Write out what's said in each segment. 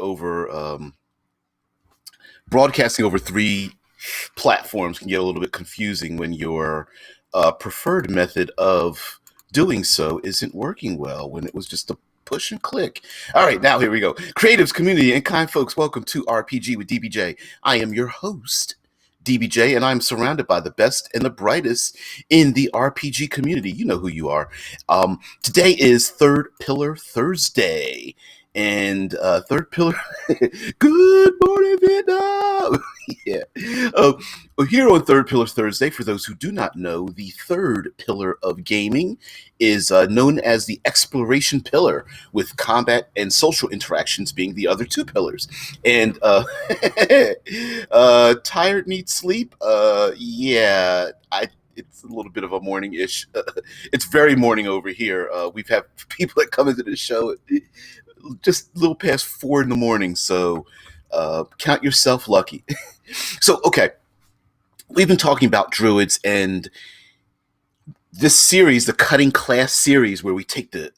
over broadcasting over three platforms can get a little bit confusing when your preferred method of doing so isn't working well, when it was just a push and click. All right, now here we go. Creatives, community, and kind folks, welcome to RPG with DBJ. I am your host, DBJ, and I'm surrounded by the best and the brightest in the RPG community. You know who you are. Today is Third Pillar Thursday. And Third Pillar, good morning, Vietnam. Yeah. Here on Third Pillar Thursday, for those who do not know, the third pillar of gaming is known as the exploration pillar, with combat and social interactions being the other two pillars. And tired needs sleep. It's a little bit of a morning-ish. It's very morning over here. We've had people that come into the show just a little past 4 a.m, so count yourself lucky. So, okay, we've been talking about Druids, and this series, the Cutting Class series, where we take the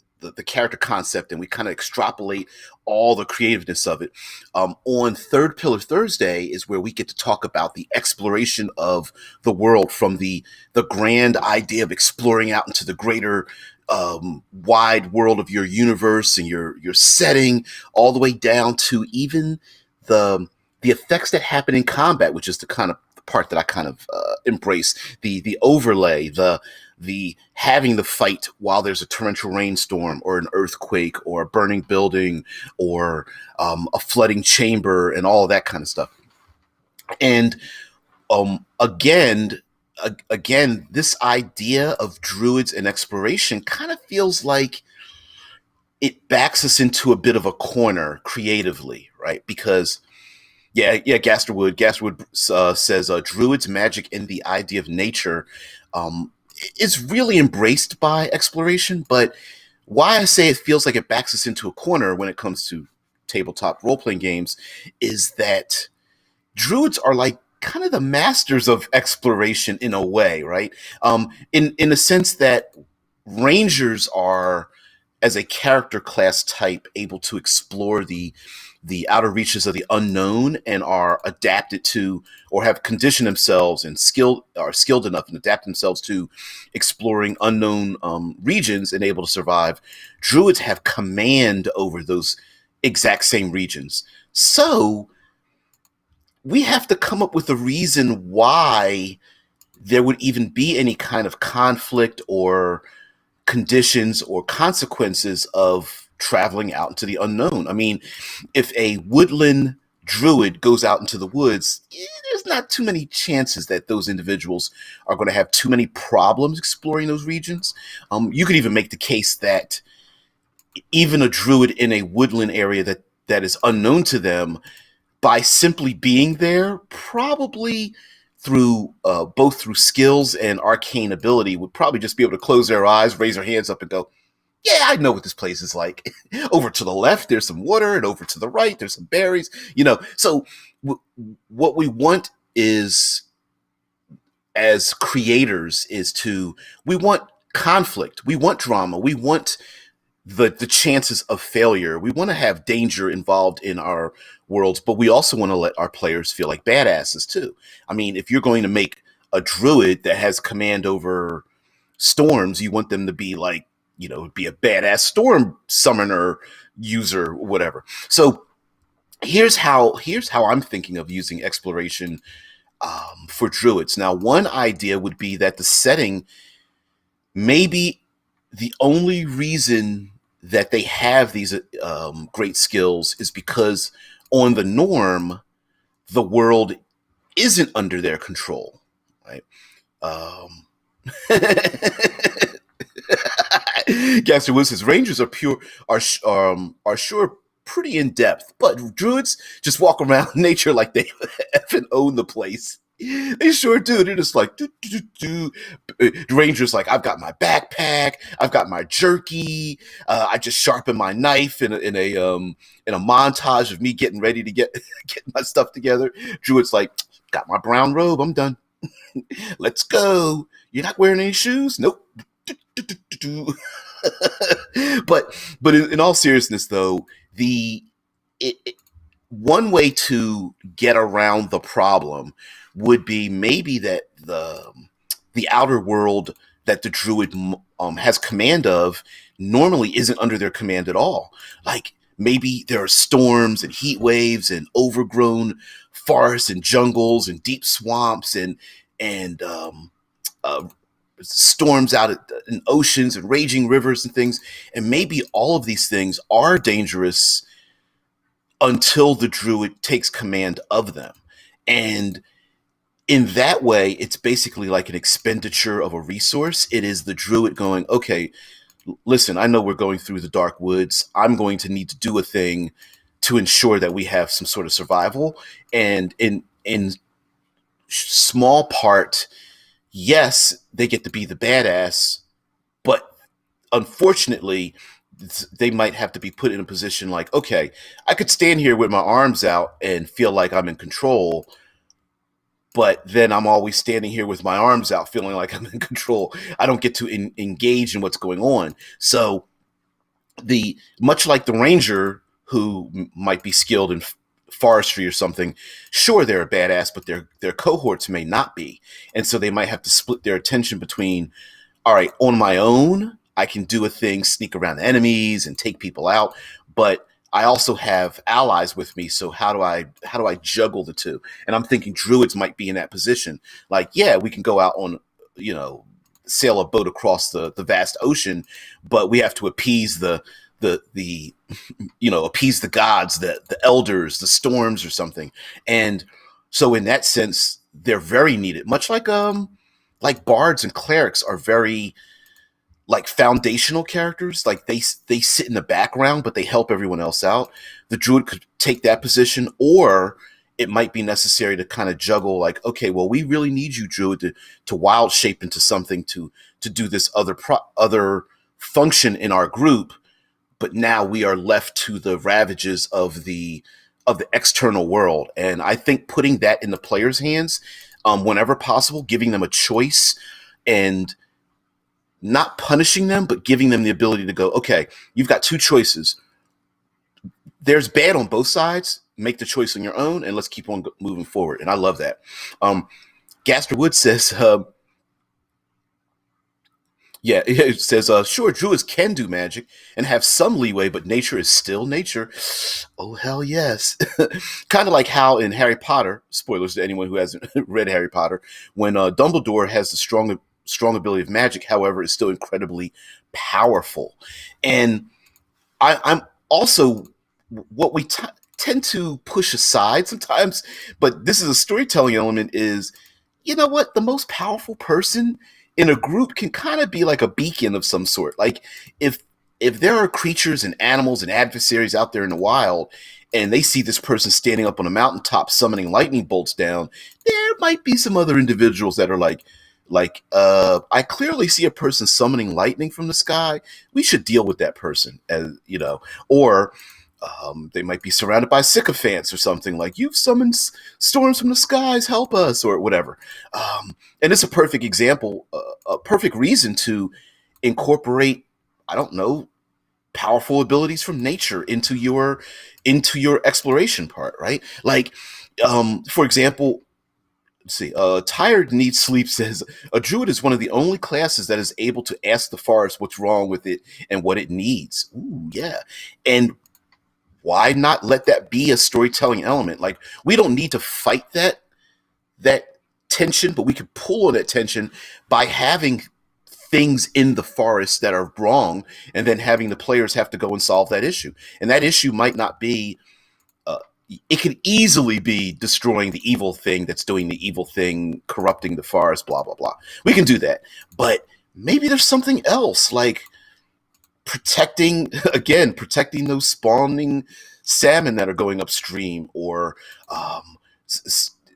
character concept and we kind of extrapolate all the creativeness of it. On Third Pillar Thursday is where we get to talk about the exploration of the world, from the grand idea of exploring out into the greater wide world of your universe and your setting, all the way down to even the effects that happen in combat, which is the kind of part that I kind of embrace. The overlay, the having the fight while there's a torrential rainstorm or an earthquake or a burning building or a flooding chamber and all of that kind of stuff. And again, this idea of Druids and exploration kind of feels like it backs us into a bit of a corner creatively, right? Because Gasterwood says Druids, magic, and the idea of nature is really embraced by exploration. But why I say it feels like it backs us into a corner when it comes to tabletop role-playing games is that Druids are like kind of the masters of exploration in a way, right? In the sense that Rangers are, as a character class type, able to explore the outer reaches of the unknown and are adapted to, or have conditioned themselves and are skilled enough and adapt themselves to exploring unknown regions and able to survive. Druids have command over those exact same regions. So we have to come up with a reason why there would even be any kind of conflict or conditions or consequences of traveling out into the unknown. I mean, if a woodland druid goes out into the woods, there's not too many chances that those individuals are going to have too many problems exploring those regions. You could even make the case that even a druid in a woodland area that is unknown to them, by simply being there, probably through both through skills and arcane ability, would probably just be able to close their eyes, raise their hands up, and go, yeah, I know what this place is like. Over to the left, there's some water, and over to the right, there's some berries. So what we want is, as creators, we want conflict, we want drama, we want the chances of failure. We want to have danger involved in our worlds, but we also want to let our players feel like badasses too. I mean, if you're going to make a druid that has command over storms, you want them to be like, be a badass storm summoner user, or whatever. So here's how I'm thinking of using exploration for druids. Now, one idea would be that the setting may be the only reason that they have these great skills is because on the norm, the world isn't under their control, right? Gaster Wood says Rangers are sure pretty in depth, but Druids just walk around nature like they effing own the place. They sure do. They're just like, do. The Ranger's like, I've got my backpack, I've got my jerky, I just sharpened my knife in a montage of me getting ready to get my stuff together. Druid's like, got my brown robe, I'm done. Let's go. You're not wearing any shoes? Nope. But in all seriousness, though, one way to get around the problem would be maybe that the outer world that the druid has command of normally isn't under their command at all. Like maybe there are storms and heat waves and overgrown forests and jungles and deep swamps and uh, storms in oceans and raging rivers and things. And maybe all of these things are dangerous until the druid takes command of them. And in that way, it's basically like an expenditure of a resource. It is the druid going, okay, listen, I know we're going through the dark woods. I'm going to need to do a thing to ensure that we have some sort of survival. And in small part, yes, they get to be the badass, but unfortunately, they might have to be put in a position like, okay, I could stand here with my arms out and feel like I'm in control, but then I'm always standing here with my arms out feeling like I'm in control. I don't get to engage in what's going on. So the much like the ranger who might be skilled in forestry or something, sure, they're a badass, but their cohorts may not be. And so they might have to split their attention between, all right, on my own, I can do a thing, sneak around enemies and take people out, but I also have allies with me. So how do I juggle the two? And I'm thinking druids might be in that position. Like, yeah, we can go out on, sail a boat across the vast ocean, but we have to appease the appease the gods, the elders, the storms or something. And so in that sense, they're very needed. Much like bards and clerics are very like foundational characters. Like they sit in the background, but they help everyone else out. The druid could take that position, or it might be necessary to kind of juggle. Like, okay, well, we really need you, druid, to wild shape into something to do this other function in our group. But now we are left to the ravages of the external world, and I think putting that in the players' hands, whenever possible, giving them a choice and not punishing them, but giving them the ability to go, okay, you've got two choices. There's bad on both sides. Make the choice on your own, and let's keep on moving forward. And I love that. Gaster Wood says, yeah, it says, sure, druids can do magic and have some leeway, but nature is still nature. Oh, hell yes. Kind of like how in Harry Potter, spoilers to anyone who hasn't read Harry Potter, when Dumbledore has the strong ability of magic, however, is still incredibly powerful. And I'm also what we tend to push aside sometimes, but this is a storytelling element is, you know what? The most powerful person in a group can kind of be like a beacon of some sort. Like if there are creatures and animals and adversaries out there in the wild and they see this person standing up on a mountaintop summoning lightning bolts down, there might be some other individuals that are I clearly see a person summoning lightning from the sky. We should deal with that person, as or they might be surrounded by sycophants or something like, you've summoned storms from the skies, help us, or whatever. And it's a perfect example, a perfect reason to incorporate, I don't know, powerful abilities from nature into your exploration part, right? Like, for example, let's see. Tired Needs Sleep says a druid is one of the only classes that is able to ask the forest what's wrong with it and what it needs. Ooh, yeah. And why not let that be a storytelling element? Like, we don't need to fight that tension, but we could pull on that tension by having things in the forest that are wrong, and then having the players have to go and solve that issue. And that issue might not be it could easily be destroying the evil thing that's doing the evil thing, corrupting the forest, blah, blah, blah. We can do that. But maybe there's something else, like protecting those spawning salmon that are going upstream, or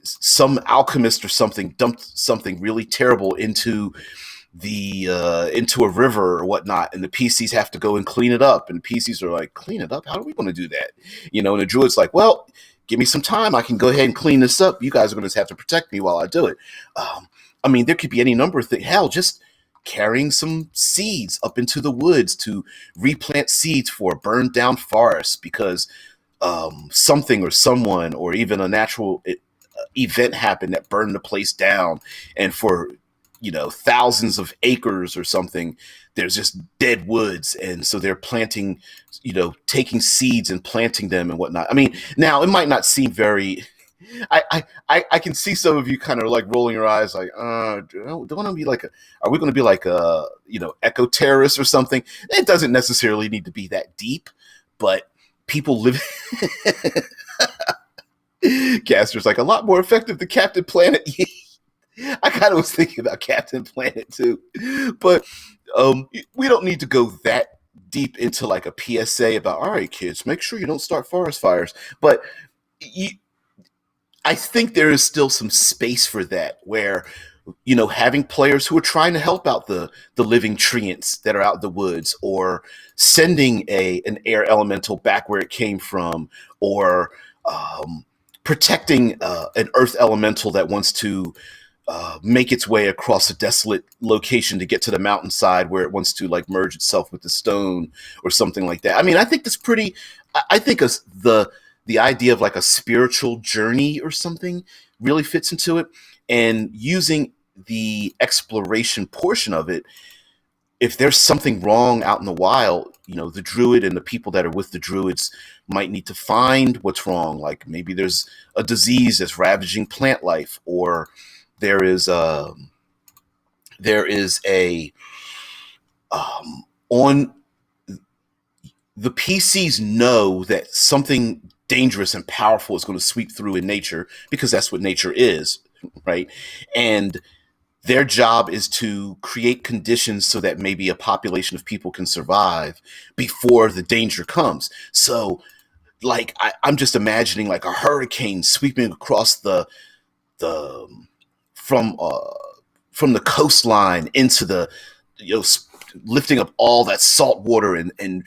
some alchemist or something dumped something really terrible into into a river or whatnot, and the PCs have to go and clean it up, and PCs are like, clean it up? How are we going to do that? And the druid's like, well, give me some time, I can go ahead and clean this up. You guys are going to have to protect me while I do it. I mean, there could be any number of things. Hell, just carrying some seeds up into the woods to replant seeds for a burned down forest, because something or someone or even a natural event happened that burned the place down, and for thousands of acres or something, there's just dead woods, and so they're planting, taking seeds and planting them and whatnot. I mean, now it might not seem very. I can see some of you kind of like rolling your eyes, like, don't want to be like, are we going to be like a eco terrorist or something? It doesn't necessarily need to be that deep, but people live. Caster's like a lot more effective than Captain Planet. I kind of was thinking about Captain Planet too, but we don't need to go that deep into like a PSA about, all right, kids, make sure you don't start forest fires. But you, I think there is still some space for that, where having players who are trying to help out the living treants that are out in the woods, or sending an air elemental back where it came from, or protecting an earth elemental that wants to make its way across a desolate location to get to the mountainside where it wants to like merge itself with the stone or something like that. I mean, I think that's pretty. I think the idea of like a spiritual journey or something really fits into it, and using the exploration portion of it. If there's something wrong out in the wild, the druid and the people that are with the druids might need to find what's wrong. Like maybe there's a disease that's ravaging plant life, or there is a on the PCs know that something dangerous and powerful is going to sweep through in nature, because that's what nature is, right? And their job is to create conditions so that maybe a population of people can survive before the danger comes. So, like, I'm just imagining like a hurricane sweeping across the from the coastline into the lifting up all that salt water and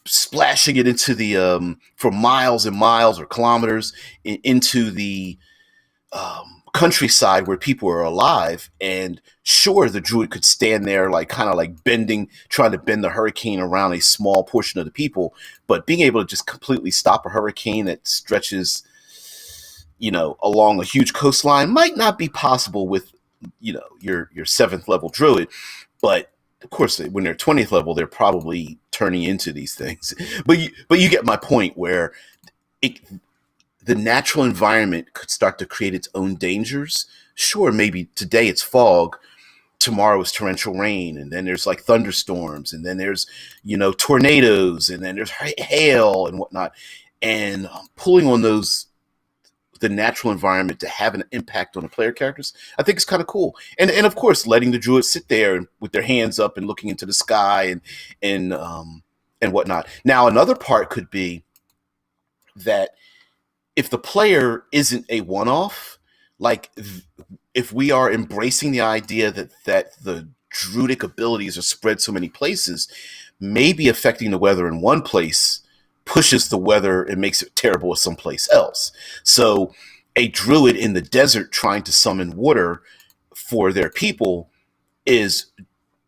splashing it into the for miles and miles or kilometers into the countryside where people are alive. And sure, the druid could stand there like kind of like trying to bend the hurricane around a small portion of the people, but being able to just completely stop a hurricane that stretches along a huge coastline might not be possible with your 7th level druid. But of course, when they're 20th level, they're probably turning into these things. But you get my point, where the natural environment could start to create its own dangers. Sure, maybe today it's fog, tomorrow is torrential rain, and then there's like thunderstorms, and then there's tornadoes, and then there's hail and whatnot. And pulling on the natural environment to have an impact on the player characters, I think it's kind of cool. And of course, letting the druids sit there and with their hands up and looking into the sky and whatnot. Now, another part could be that if the player isn't a one-off, like if we are embracing the idea that the druidic abilities are spread so many places, maybe affecting the weather in one place pushes the weather and makes it terrible someplace else. So a druid in the desert trying to summon water for their people is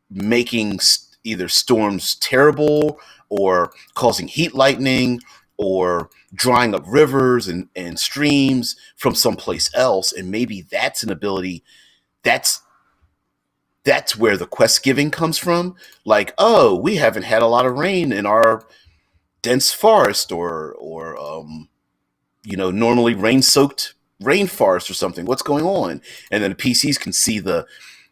making either storms terrible, or causing heat lightning, or drying up rivers and streams from someplace else. And maybe that's an ability that's where the quest giving comes from. Like, oh, we haven't had a lot of rain in our dense forest, or normally rain-soaked rainforest or something. What's going on? And then the PCs can see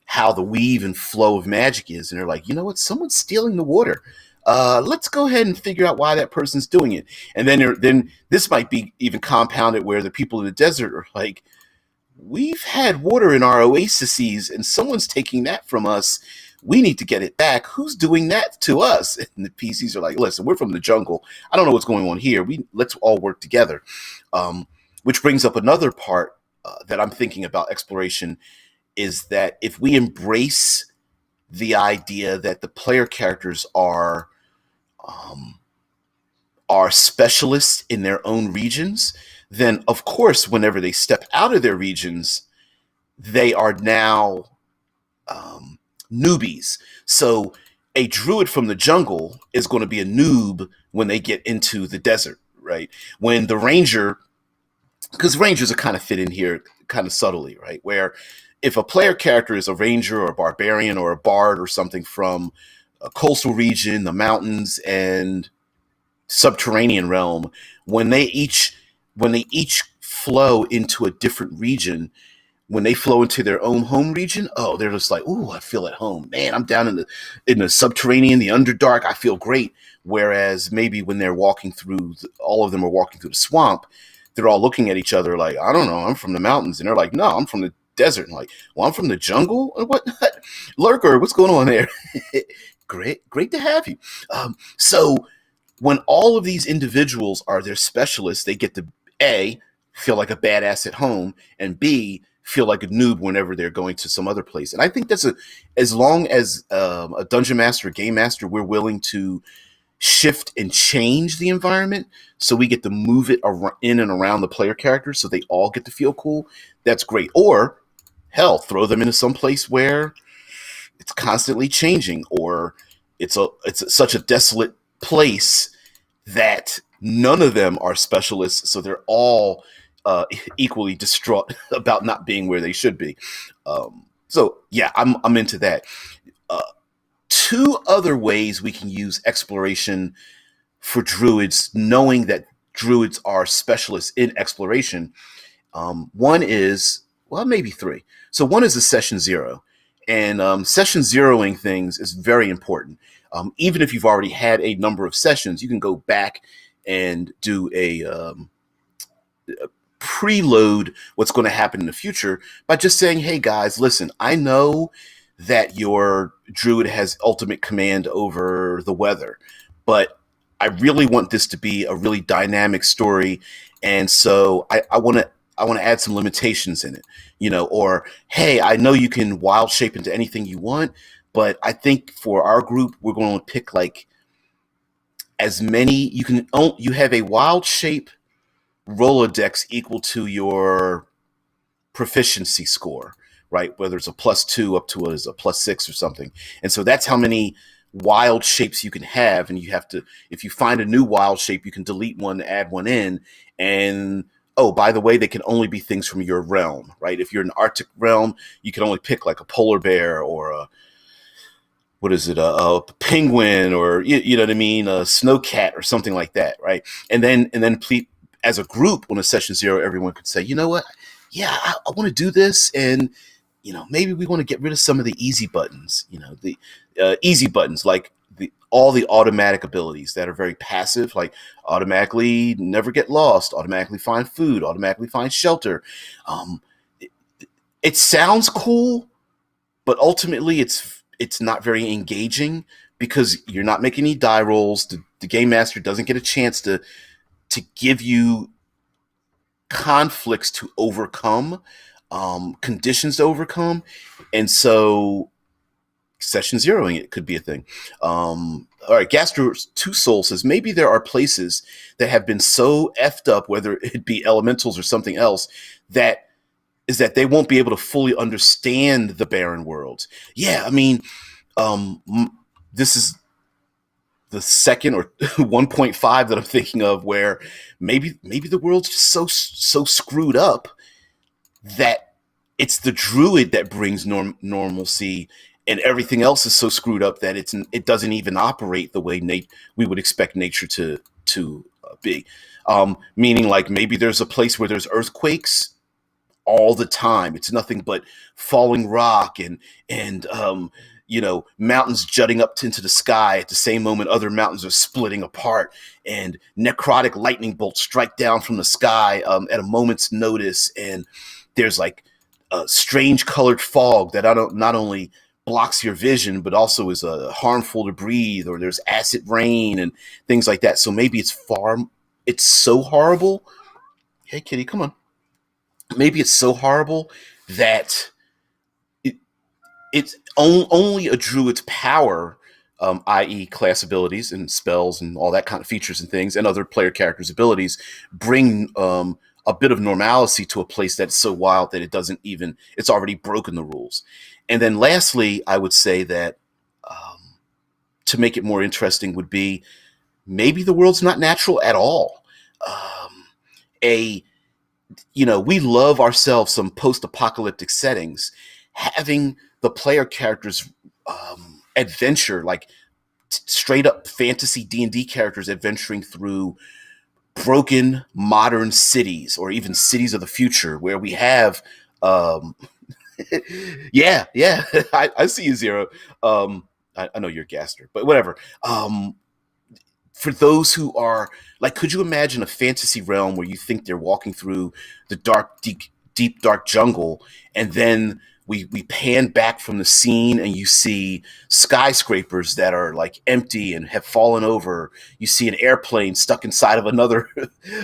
how the weave and flow of magic is, and they're like, you know what? Someone's stealing the water. Let's go ahead and figure out why that person's doing it. And then this might be even compounded, where the people in the desert are like, we've had water in our oases, and someone's taking that from us. We need to get it back. Who's doing that to us? And the PCs are like, listen, we're from the jungle. I don't know what's going on here. Let's all work together. Which brings up another part that I'm thinking about exploration, is that if we embrace the idea that the player characters are specialists in their own regions, then of course, whenever they step out of their regions, they are now newbies. So a druid from the jungle is going to be a noob when they get into the desert, right? When the ranger, because rangers are kind of fit in here kind of subtly, right? Where if a player character is a ranger or a barbarian or a bard or something from a coastal region, the mountains, and subterranean realm, when they each flow into a different region, when they flow into their own home region, oh, they're just like, ooh, I feel at home. Man, I'm down in the subterranean, the underdark. I feel great. Whereas maybe when they're walking through, all of them are walking through the swamp, they're all looking at each other like, I don't know, I'm from the mountains. And they're like, no, I'm from the desert. And like, well, I'm from the jungle? What? Lurker, what's going on there? Great to have you. So when all of these individuals are their specialists, they get to A, feel like a badass at home, and B, feel like a noob whenever they're going to some other place. And I think that's as long as a dungeon master, a game master, we're willing to shift and change the environment so we get to move it in and around the player characters so they all get to feel cool, that's great. Or hell, throw them into some place where it's constantly changing, or it's such a desolate place that none of them are specialists, so they're all equally distraught about not being where they should be. So yeah, I'm into that. Two other ways we can use exploration for druids, knowing that druids are specialists in exploration. One is, well, maybe three. So one is a session zero. And session zeroing things is very important. Even if you've already had a number of sessions, you can go back and do a preload what's going to happen in the future by just saying, hey guys, listen, I know that your druid has ultimate command over the weather, but I really want this to be a really dynamic story. And so I want to add some limitations in it, or, hey, I know you can wild shape into anything you want, but I think for our group, we're going to pick like as many, you have a wild shape Rolodex equal to your proficiency score, right? Whether it's a +2 up to a +6 or something. And so that's how many wild shapes you can have. And you have to, if you find a new wild shape, you can delete one, add one in. And oh, by the way, they can only be things from your realm, right? If you're in Arctic realm, you can only pick like a polar bear or a penguin, or you know what I mean, a snowcat or something like that, right? And then as a group on a session zero, everyone could say, you know what? Yeah, I want to do this, and maybe we want to get rid of some of the easy buttons. The easy buttons like all the automatic abilities that are very passive, like automatically never get lost, automatically find food, automatically find shelter. It sounds cool, but ultimately it's not very engaging because you're not making any die rolls. The game master doesn't get a chance to give you conflicts to overcome, conditions to overcome, and so session zeroing it could be a thing. All right, Gastro Two Soul says maybe there are places that have been so effed up, whether it be elementals or something else, that they won't be able to fully understand the barren worlds. Yeah, I mean, this is the second or 1.5 that I'm thinking of, where maybe the world's just so screwed up that it's the druid that brings normalcy, and everything else is so screwed up that it doesn't even operate the way we would expect nature to be. Meaning, like, maybe there's a place where there's earthquakes all the time. It's nothing but falling rock and mountains jutting up into the sky at the same moment other mountains are splitting apart, and necrotic lightning bolts strike down from the sky at a moment's notice, and there's like a strange colored fog that not only blocks your vision but also is harmful to breathe, or there's acid rain and things like that. So maybe it's so horrible. Hey kitty, come on. Maybe it's so horrible that it's only a druid's power, i.e. class abilities and spells and all that kind of features and things, and other player characters' abilities, bring a bit of normalcy to a place that's so wild that it's already broken the rules. And then lastly, I would say that to make it more interesting would be maybe the world's not natural at all. um, a we love ourselves some post-apocalyptic settings. Having the player characters adventure, like straight up fantasy D&D characters adventuring through broken modern cities or even cities of the future where we have um yeah, I see you, Zero. I know you're Gaster, but whatever. For those who are like, could you imagine a fantasy realm where you think they're walking through the dark, deep dark jungle, and then we pan back from the scene and you see skyscrapers that are like empty and have fallen over. You see an airplane stuck inside of another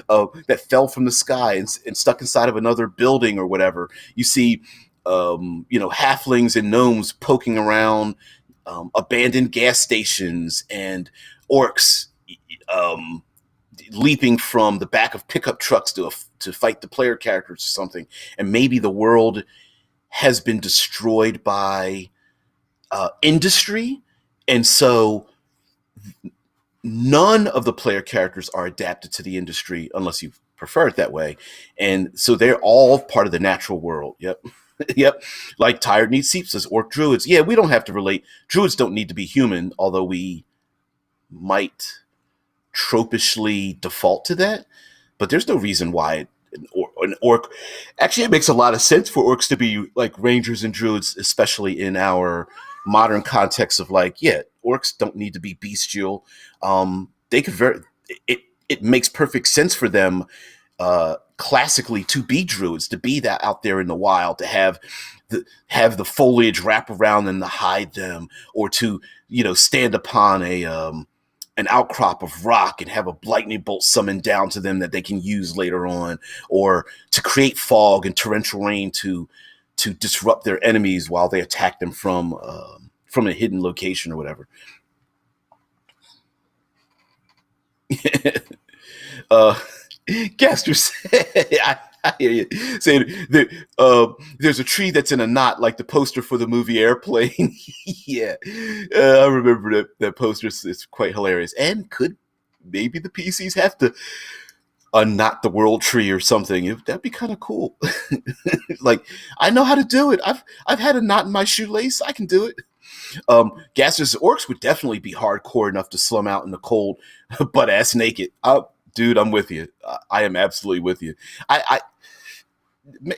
that fell from the sky and stuck inside of another building or whatever. You see halflings and gnomes poking around abandoned gas stations, and orcs um, leaping from the back of pickup trucks to fight the player characters or something. And maybe the world has been destroyed by industry, and so none of the player characters are adapted to the industry unless you prefer it that way. And so they're all part of the natural world. Yep. Yep. Like Tired Needs Sleep says, orc druids. Yeah, we don't have to relate. Druids don't need to be human, although we might tropishly default to that. But there's no reason why an orc. Actually, it makes a lot of sense for orcs to be like rangers and druids, especially in our modern context of like, yeah, orcs don't need to be bestial. They could it makes perfect sense for them classically to be druids, to be that out there in the wild, to have the foliage wrap around them to hide them, or to stand upon an outcrop of rock and have a lightning bolt summoned down to them that they can use later on, or to create fog and torrential rain to disrupt their enemies while they attack them from a hidden location or whatever. uh, Gaster said, I hear you saying that there's a tree that's in a knot, like the poster for the movie Airplane. Yeah, I remember that poster. It's quite hilarious. And could maybe the PCs have to unknot the world tree or something? That'd be kind of cool. Like, I know how to do it. I've had a knot in my shoelace. I can do it. Gaster's orcs would definitely be hardcore enough to slum out in the cold, butt ass naked. Dude, I'm with you. I am absolutely with you. I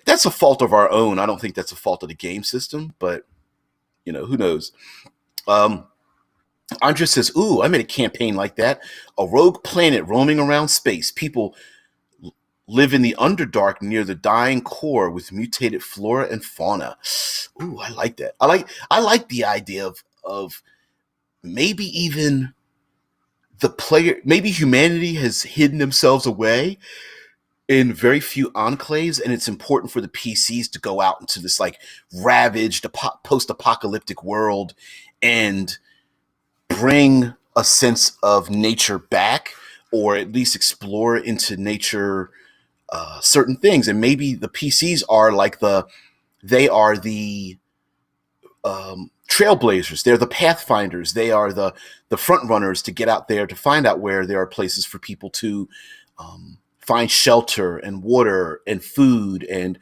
That's a fault of our own. I don't think that's a fault of the game system, but who knows? Um, Andres says, "Ooh, I made a campaign like that. A rogue planet roaming around space. People live in the Underdark near the dying core with mutated flora and fauna." Ooh, I like that. I like the idea of maybe even the player, maybe humanity has hidden themselves away in very few enclaves, and it's important for the PCs to go out into this like ravaged post-apocalyptic world and bring a sense of nature back, or at least explore into nature certain things. And maybe the PCs are like they are the trailblazers. They're the pathfinders. They are the front runners to get out there to find out where there are places for people to find shelter and water and food and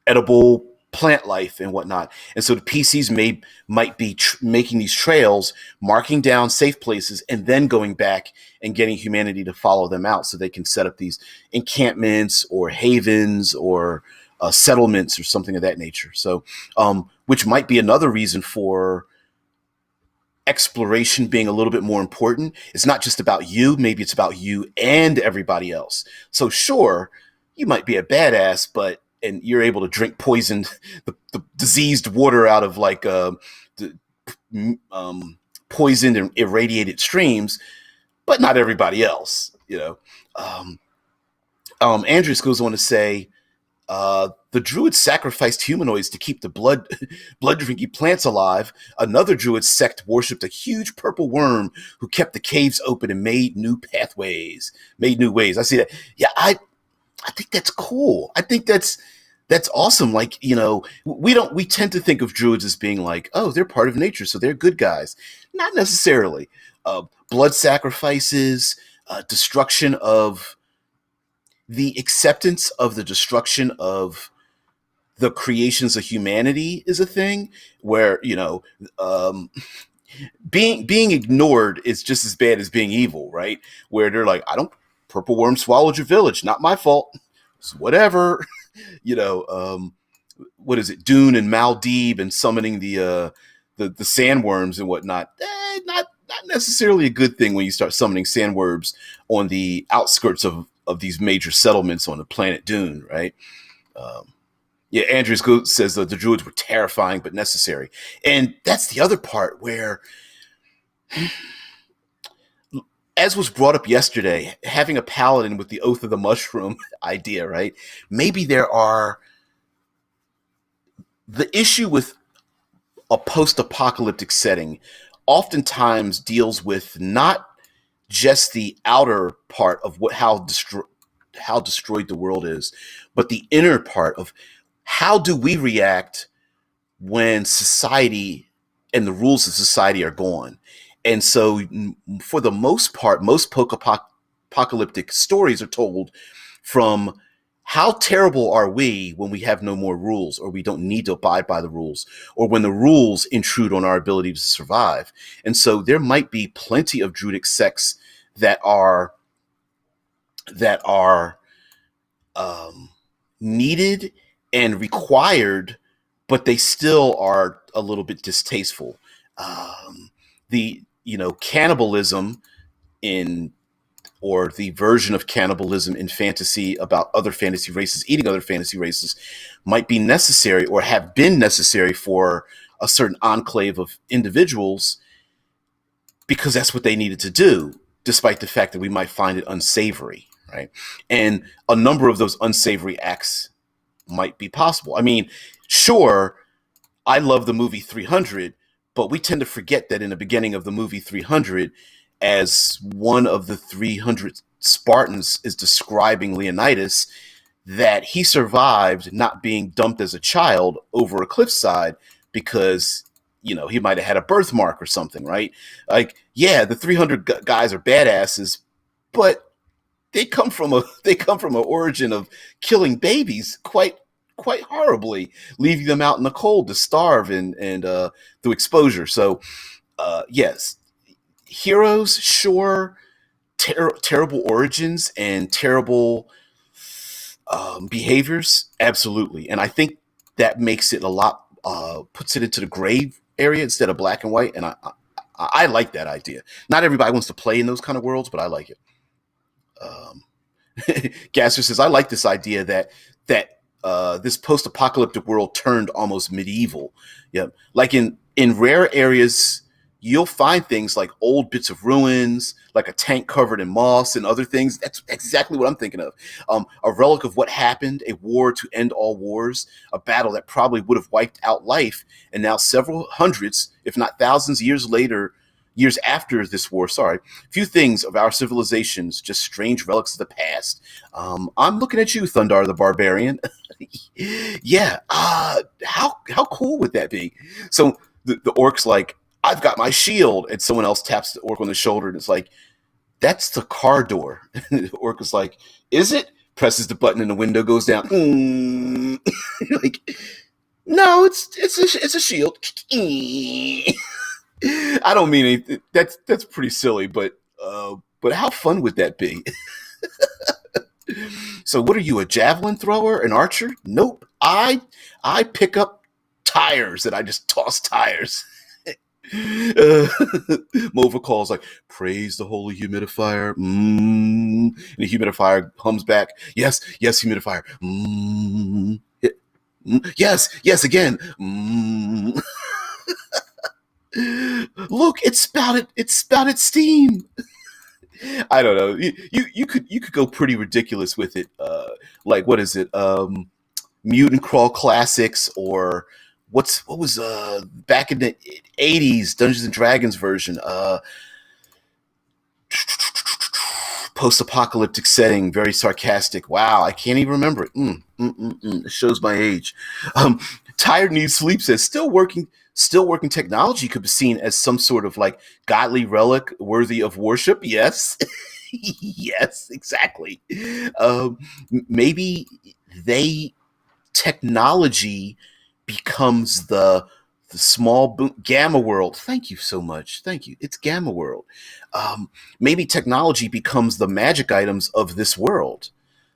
edible plant life and whatnot. And so the PCs might be making these trails, marking down safe places, and then going back and getting humanity to follow them out so they can set up these encampments or havens or settlements or something of that nature. So, which might be another reason for exploration being a little bit more important. It's not just about you, maybe it's about you and everybody else. So sure, you might be a badass, and you're able to drink poisoned, the diseased water out of like the, poisoned and irradiated streams, but not everybody else. Andrews goes on to say, the druids sacrificed humanoids to keep the blood drinking plants alive. Another druid sect worshipped a huge purple worm who kept the caves open and made new ways. I see that. Yeah, I think that's cool. I think that's awesome. Like, we tend to think of druids as being like, oh, they're part of nature, so they're good guys. Not necessarily. Blood sacrifices, destruction of the acceptance of the destruction of the creations of humanity is a thing where, um, being ignored is just as bad as being evil, right? Where they're like, I don't, purple worm swallowed your village, not my fault. It's whatever. you know, um, what is it, Dune and Maldive and summoning the sandworms and whatnot. Not necessarily a good thing when you start summoning sandworms on the outskirts of these major settlements on the planet Dune, right? Um, yeah, Andrews says that the Druids were terrifying but necessary, and that's the other part where, as was brought up yesterday, having a paladin with the Oath of the Mushroom idea, right? Maybe there are the issue with a post-apocalyptic setting oftentimes deals with not just the outer part of how destroyed the world is, but the inner part of how do we react when society and the rules of society are gone. And so, for the most part, most apocalyptic stories are told from how terrible are we when we have no more rules, or we don't need to abide by the rules, or when the rules intrude on our ability to survive. And so there might be plenty of druidic sects that are needed and required, but they still are a little bit distasteful. The cannibalism in or the version of cannibalism in fantasy about other fantasy races eating other fantasy races might be necessary or have been necessary for a certain enclave of individuals because that's what they needed to do, despite the fact that we might find it unsavory, right? And a number of those unsavory acts might be possible. I mean, sure, I love the movie 300, but we tend to forget that in the beginning of the movie 300, as one of the 300 Spartans is describing Leonidas, that he survived not being dumped as a child over a cliffside because, he might have had a birthmark or something, right? Like, yeah, the 300 guys are badasses, but they come from an origin of killing babies quite horribly, leaving them out in the cold to starve and through exposure. So, yes, heroes, sure, terrible origins and terrible behaviors, absolutely. And I think that makes it a lot, puts it into the gray area instead of black and white. And I like that idea. Not everybody wants to play in those kind of worlds, but I like it. Um, Gasser says, I like this idea that this post-apocalyptic world turned almost medieval. Yeah, like in rare areas, you'll find things like old bits of ruins, like a tank covered in moss and other things. That's exactly what I'm thinking of. A relic of what happened, a war to end all wars, a battle that probably would have wiped out life, and now several hundreds, if not thousands, years after this war, few things of our civilizations, just strange relics of the past. I'm looking at you, Thundar the Barbarian. Yeah, how cool would that be? So the orc's like, I've got my shield, and someone else taps the orc on the shoulder, and it's like, that's the car door. And the orc is like, is it? Presses the button, and the window goes down. Like, no, it's a shield. I don't mean anything. That's pretty silly, but how fun would that be? So, what are you, a javelin thrower, an archer? Nope. I pick up tires and I just toss tires. Mova calls like, praise the holy humidifier. And the humidifier hums back, yes, humidifier. Yes, again. Look, it spouted steam. I don't know. You could go pretty ridiculous with it. Like, what is it? Mutant Crawl Classics, or what was back in the 80s Dungeons and Dragons version, post-apocalyptic setting, very sarcastic. Wow, I can't even remember it. It shows my age. Tired Needs Sleep says, still working technology could be seen as some sort of like godly relic worthy of worship. Yes. Yes, exactly. Maybe they technology becomes the small gamma world. Thank you so much. Thank you. It's gamma world. Um, Maybe technology becomes the magic items of this world.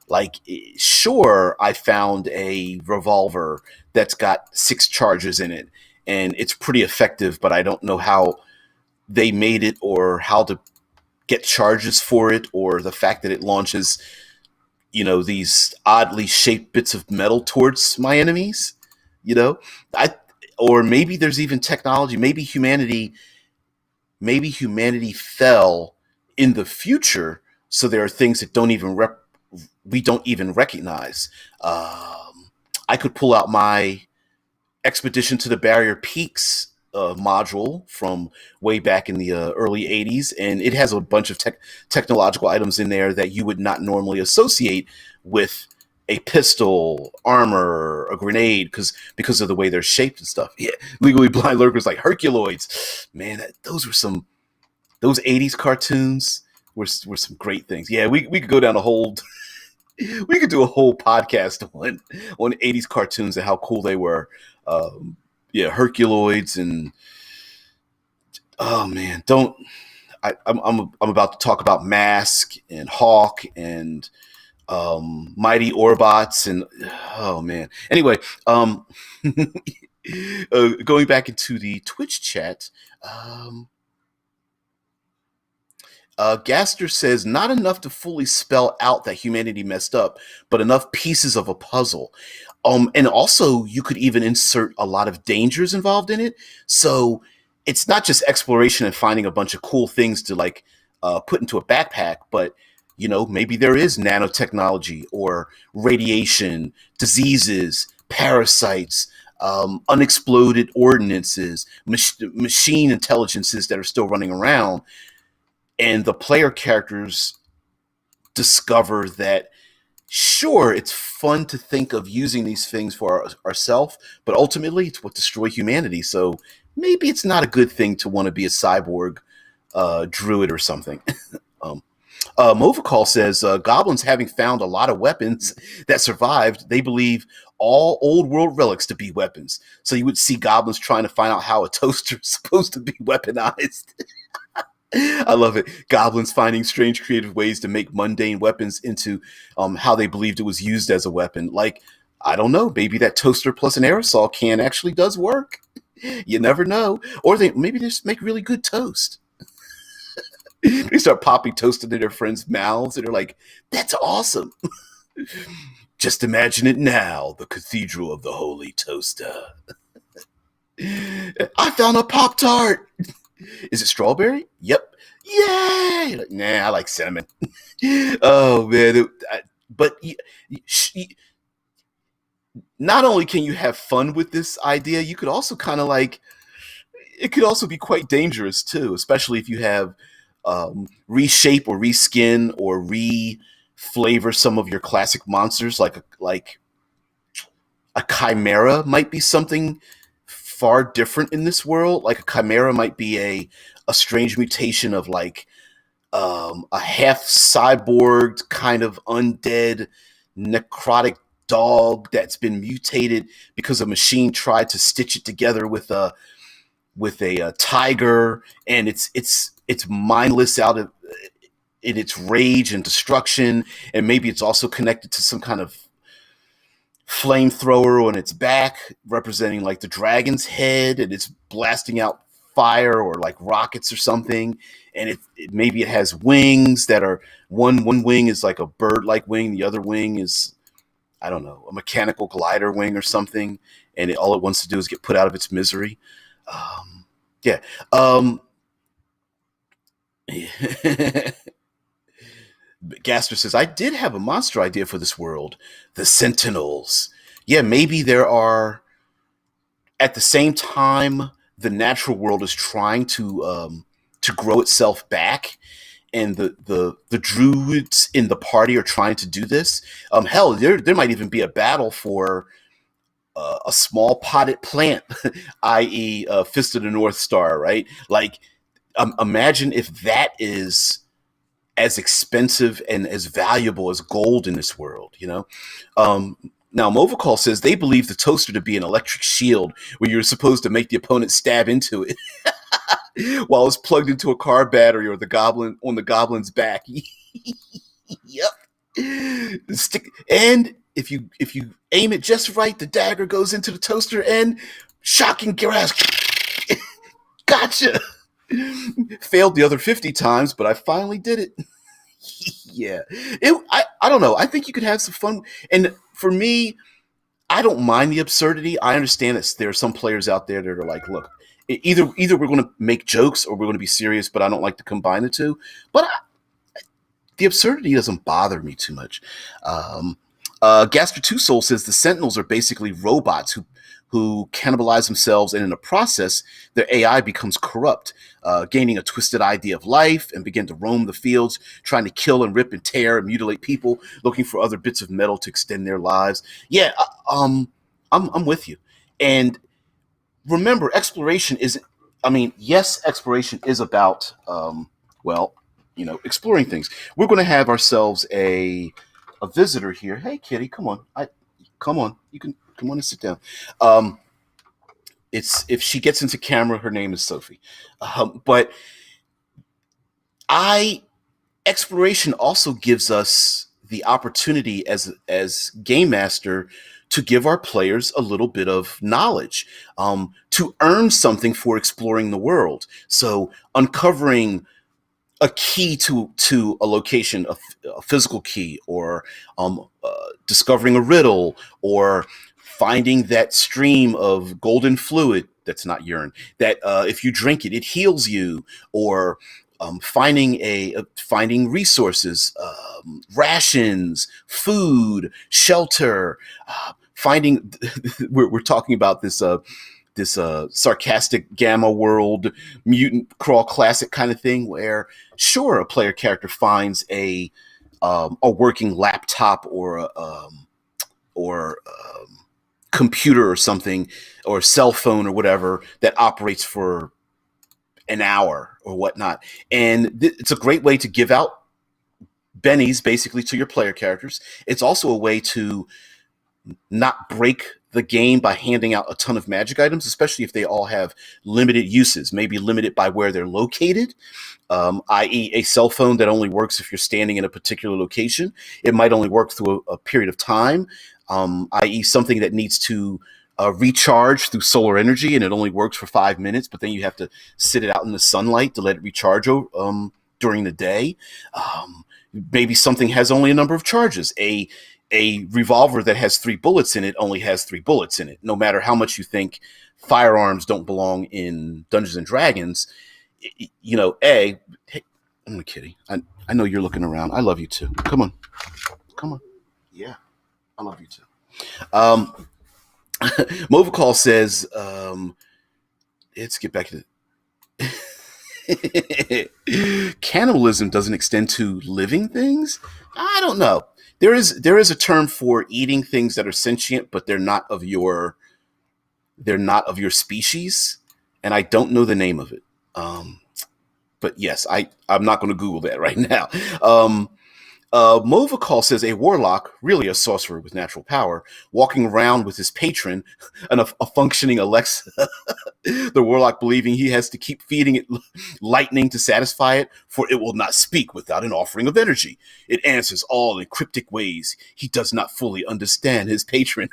Like, sure, I found a revolver that's got 6 charges in it, and it's pretty effective, but I don't know how they made it or how to get charges for it or the fact that it launches, these oddly shaped bits of metal towards my enemies. You know, I or maybe there's even technology. Maybe humanity fell in the future, so there are things that we don't even recognize. I could pull out my Expedition to the Barrier Peaks module from way back in the early 80s, and it has a bunch of technological items in there that you would not normally associate with a pistol, armor, a grenade, because of the way they're shaped and stuff. Yeah, Legally Blind Lurkers like Herculoids. Man, those 80s cartoons were some great things. Yeah, we could go down a whole we could do a whole podcast on 80s cartoons and how cool they were. Yeah, Herculoids and oh man, don't I'm about to talk about Mask and Hawk and Mighty Orbots and oh man. Anyway, going back into the Twitch chat, Gaster says, not enough to fully spell out that humanity messed up, but enough pieces of a puzzle. And also, you could even insert a lot of dangers involved in it. So it's not just exploration and finding a bunch of cool things to like put into a backpack, but maybe there is nanotechnology or radiation, diseases, parasites, unexploded ordinances, machine intelligences that are still running around, and the player characters discover that sure, it's fun to think of using these things for ourselves, but ultimately it's what destroy humanity. So maybe it's not a good thing to want to be a cyborg druid or something. um, Movacall says goblins, having found a lot of weapons that survived, they believe all old world relics to be weapons. So you would see goblins trying to find out how a toaster is supposed to be weaponized. I love it. Goblins finding strange creative ways to make mundane weapons into how they believed it was used as a weapon. Like, I don't know, maybe that toaster plus an aerosol can actually does work. You never know. Or maybe they just make really good toast. They start popping toast into their friends' mouths and they're like, that's awesome. Just imagine it now, the Cathedral of the Holy Toaster. I found a Pop-Tart. Is it strawberry? Yep. Yay! Like, nah, I like cinnamon. Oh man! But not only can you have fun with this idea, you could also kind of like it could also be quite dangerous too, especially if you have reshape or reskin or re-flavor some of your classic monsters, like a chimera might be something far different in this world. Like a chimera might be a strange mutation of like a half cyborg kind of undead necrotic dog that's been mutated because a machine tried to stitch it together with a tiger, and it's mindless out of in its rage and destruction, and maybe it's also connected to some kind of flamethrower on its back, representing like the dragon's head, and it's blasting out fire or like rockets or something. And maybe it has wings that are one wing is like a bird-like wing, the other wing is, I don't know, a mechanical glider wing or something, and all it wants to do is get put out of its misery. Yeah. Gasper says, I did have a monster idea for this world, the Sentinels. Yeah, maybe there are, at the same time, the natural world is trying to grow itself back, and the druids in the party are trying to do this. Hell, there might even be a battle for a small potted plant, i.e., Fist of the North Star, right? Like, imagine if that is as expensive and as valuable as gold in this world, you know? Um, Now, Movicall says they believe the toaster to be an electric shield where you're supposed to make the opponent stab into it while it's plugged into a car battery or the goblin on the goblin's back. Yep. And if you aim it just right, the dagger goes into the toaster and shocking grasp. Gotcha. Failed the other 50 times, but I finally did it. Yeah. I don't know. I think you could have some fun. And for me, I don't mind the absurdity. I understand that there are some players out there that are like, look, either we're going to make jokes or we're going to be serious, but I don't like to combine the two. But the absurdity doesn't bother me too much. Gaster Two Soul says the Sentinels are basically robots who cannibalize themselves, and in the process, their AI becomes corrupt, gaining a twisted idea of life and begin to roam the fields, trying to kill and rip and tear and mutilate people, looking for other bits of metal to extend their lives. Yeah, I'm with you. And remember, exploration isn't. I mean, yes, exploration is about well, exploring things. We're going to have ourselves a visitor here. Hey, kitty, come on. Come on. You can come on and sit down. It's if she gets into camera, her name is Sophie. But exploration also gives us the opportunity as game master to give our players a little bit of knowledge, to earn something for exploring the world. So uncovering a key to a location, a physical key, or discovering a riddle, or finding that stream of golden fluid that's not urine, that if you drink it, it heals you, or finding resources, rations, food, shelter, finding. We're talking about this sarcastic gamma world mutant crawl classic kind of thing, where sure, a player character finds a working laptop or computer or something, or cell phone or whatever that operates for an hour or whatnot, and it's a great way to give out bennies basically to your player characters. It's also a way to not break the game by handing out a ton of magic items, especially if they all have limited uses, maybe limited by where they're located, i.e. a cell phone that only works if you're standing in a particular location. It might only work through a period of time, i.e. something that needs to recharge through solar energy, and it only works for 5 minutes, but then you have to sit it out in the sunlight to let it recharge during the day. Maybe something has only a number of charges. A revolver that has 3 bullets in it only has 3 bullets in it. No matter how much you think firearms don't belong in Dungeons and Dragons, hey, I'm a kitty. I know you're looking around. I love you too. Come on. Yeah, I love you too. Movicall says, let's get back to cannibalism doesn't extend to living things. I don't know. There is a term for eating things that are sentient, but they're not of your species, and I don't know the name of it. But yes, I'm not going to Google that right now. Movicall says a warlock, really a sorcerer with natural power, walking around with his patron and a functioning Alexa. The warlock believing he has to keep feeding it lightning to satisfy it, for it will not speak without an offering of energy. It answers all in cryptic ways. He does not fully understand his patron.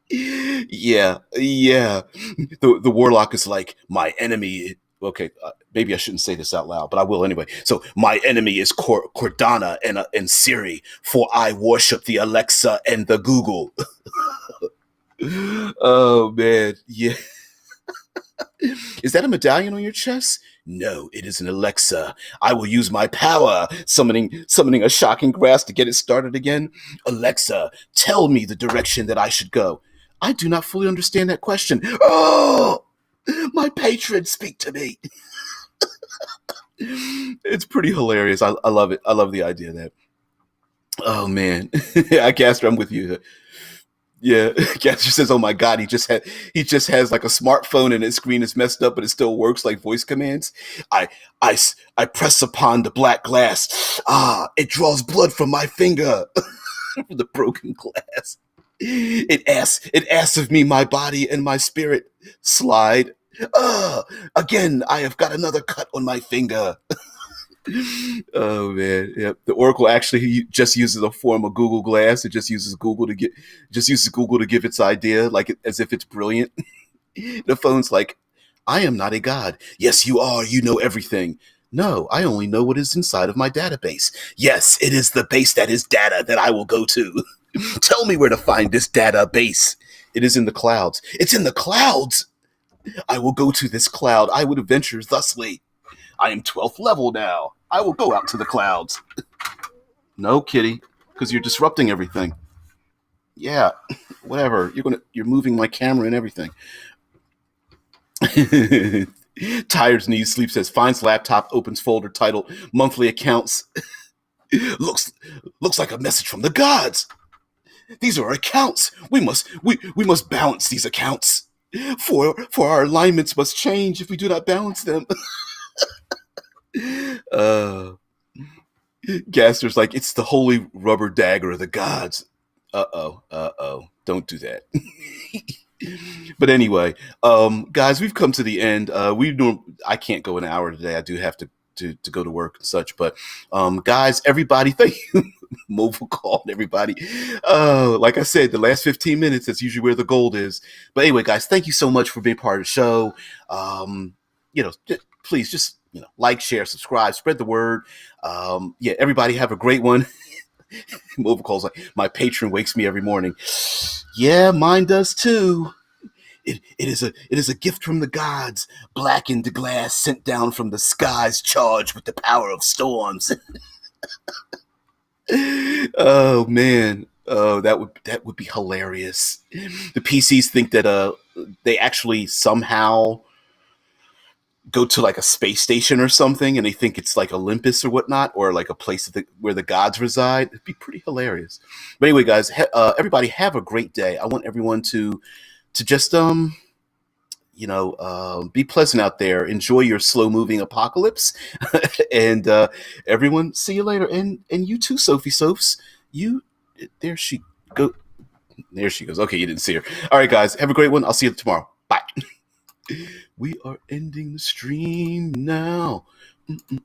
Yeah. The warlock is like, my enemy. Okay, maybe I shouldn't say this out loud, but I will anyway. So my enemy is Cordana and Siri, for I worship the Alexa and the Google. Oh man, yeah. Is that a medallion on your chest? No, it is an Alexa. I will use my power, summoning a shocking grass to get it started again. Alexa, tell me the direction that I should go. I do not fully understand that question. Oh, my patron, speak to me. It's pretty hilarious. I love it. I love the idea of that. Oh man, I guess I'm with you. Yeah, Gaster says, "Oh my God, he just has like a smartphone and his screen is messed up, but it still works like voice commands. I I press upon the black glass. Ah, it draws blood from my finger. The broken glass. It asks of me my body and my spirit. Slide. Again, I have got another cut on my finger." Oh man, yep. The Oracle actually just uses a form of Google Glass. It just uses Google to give its idea, as if it's brilliant. The phone's like, "I am not a god." "Yes, you are. You know everything." "No, I only know what is inside of my database." "Yes, it is the base that is data that I will go to." "Tell me where to find this database." "It is in the clouds." "It's in the clouds." "I will go to this cloud. I would adventure thusly. I am 12th level now. I will go out to the clouds." "No, kitty, because you're disrupting everything." "Yeah, whatever. You're moving my camera and everything." Tired Knees Sleep says, finds laptop, opens folder titled monthly accounts. looks looks like a message from the gods. "These are accounts. We must balance these accounts. For our alignments must change if we do not balance them." uh Gaster's like, "It's the holy rubber dagger of the gods." Uh-oh. Don't do that. But anyway, guys, we've come to the end. I can't go an hour today. I do have to go to work and such. But guys, everybody, thank you. Mobile call, everybody. Like I said, the last 15 minutes, that's usually where the gold is. But anyway, guys, thank you so much for being part of the show. Please just like, share, subscribe, spread the word. Yeah, everybody have a great one. Mobile calls like, "My patron wakes me every morning." Yeah, mine does too. It is a gift from the gods, blackened glass sent down from the skies, charged with the power of storms. Oh man, oh that would be hilarious. The PCs think that they actually somehow go to like a space station or something, and they think it's like Olympus or whatnot, or like a place where the gods reside. It'd be pretty hilarious. But anyway, guys, everybody have a great day. I want everyone to just be pleasant out there. Enjoy your slow moving apocalypse, and everyone, see you later. And you too, Sophie Sophs. You there she go. There she goes. Okay, you didn't see her. All right, guys, have a great one. I'll see you tomorrow. Bye. We are ending the stream now. Mm-mm-mm.